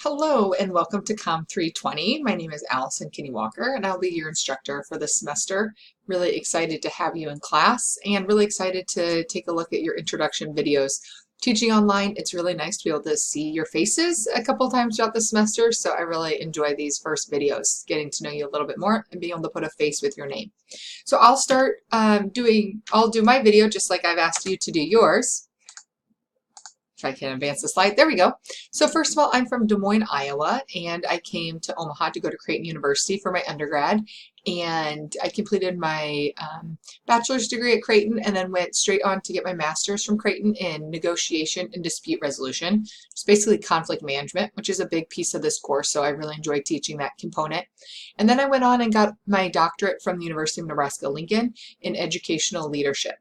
Hello and welcome to Com 320. My name is Allison Kinney-Walker and I'll be your instructor for this semester. Really excited to have you in class and really excited to take a look at your introduction videos. Teaching online, it's really nice to be able to see your faces a couple times throughout the semester, so I really enjoy these first videos, getting to know you a little bit more and being able to put a face with your name. So I'll start I'll do my video just like I've asked you to do yours. If I can advance the slide, there we go. So first of all, I'm from Des Moines, Iowa, and I came to Omaha to go to Creighton University for my undergrad. And I completed my bachelor's degree at Creighton and then went straight on to get my master's from Creighton in negotiation and dispute resolution. It's basically conflict management, which is a big piece of this course, so I really enjoyed teaching that component. And then I went on and got my doctorate from the University of Nebraska-Lincoln in educational leadership.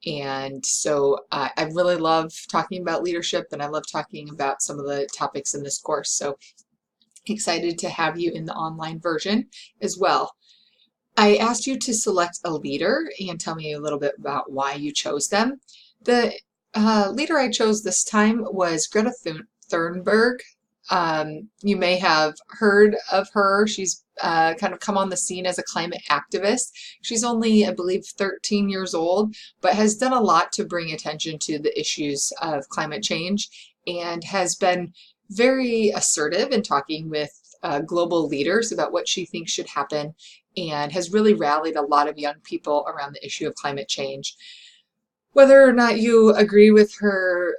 And so I really love talking about leadership and I love talking about some of the topics in this course. So excited to have you in the online version as well. I asked you to select a leader and tell me a little bit about why you chose them. The leader I chose this time was Greta Thunberg. You may have heard of her. She's kind of come on the scene as a climate activist. She's only, I believe, 13 years old, but has done a lot to bring attention to the issues of climate change and has been very assertive in talking with global leaders about what she thinks should happen and has really rallied a lot of young people around the issue of climate change. Whether or not you agree with her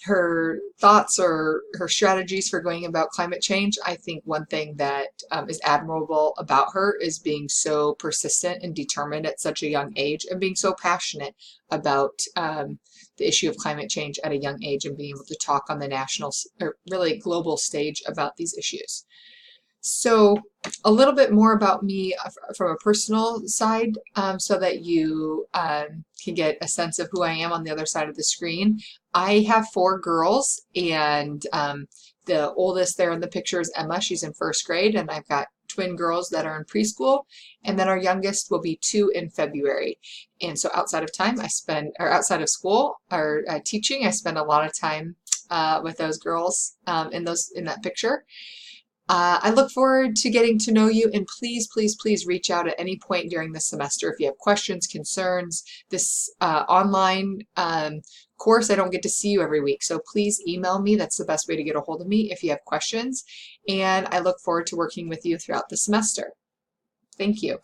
her thoughts or her strategies for going about climate change, I think one thing that is admirable about her is being so persistent and determined at such a young age and being so passionate about the issue of climate change at a young age and being able to talk on the national or really global stage about these issues. So a little bit more about me from a personal side so that you can get a sense of who I am on the other side of the screen. I have 4 girls and the oldest there in the picture is Emma. She's in 1st grade and I've got twin girls that are in preschool, and then our youngest will be 2 in February. And so outside of time outside of school or teaching, I spend a lot of time with those girls in that picture. I look forward to getting to know you, and please, please, please reach out at any point during the semester if you have questions, concerns. This online course, I don't get to see you every week, so please email me. That's the best way to get a hold of me if you have questions, and I look forward to working with you throughout the semester. Thank you.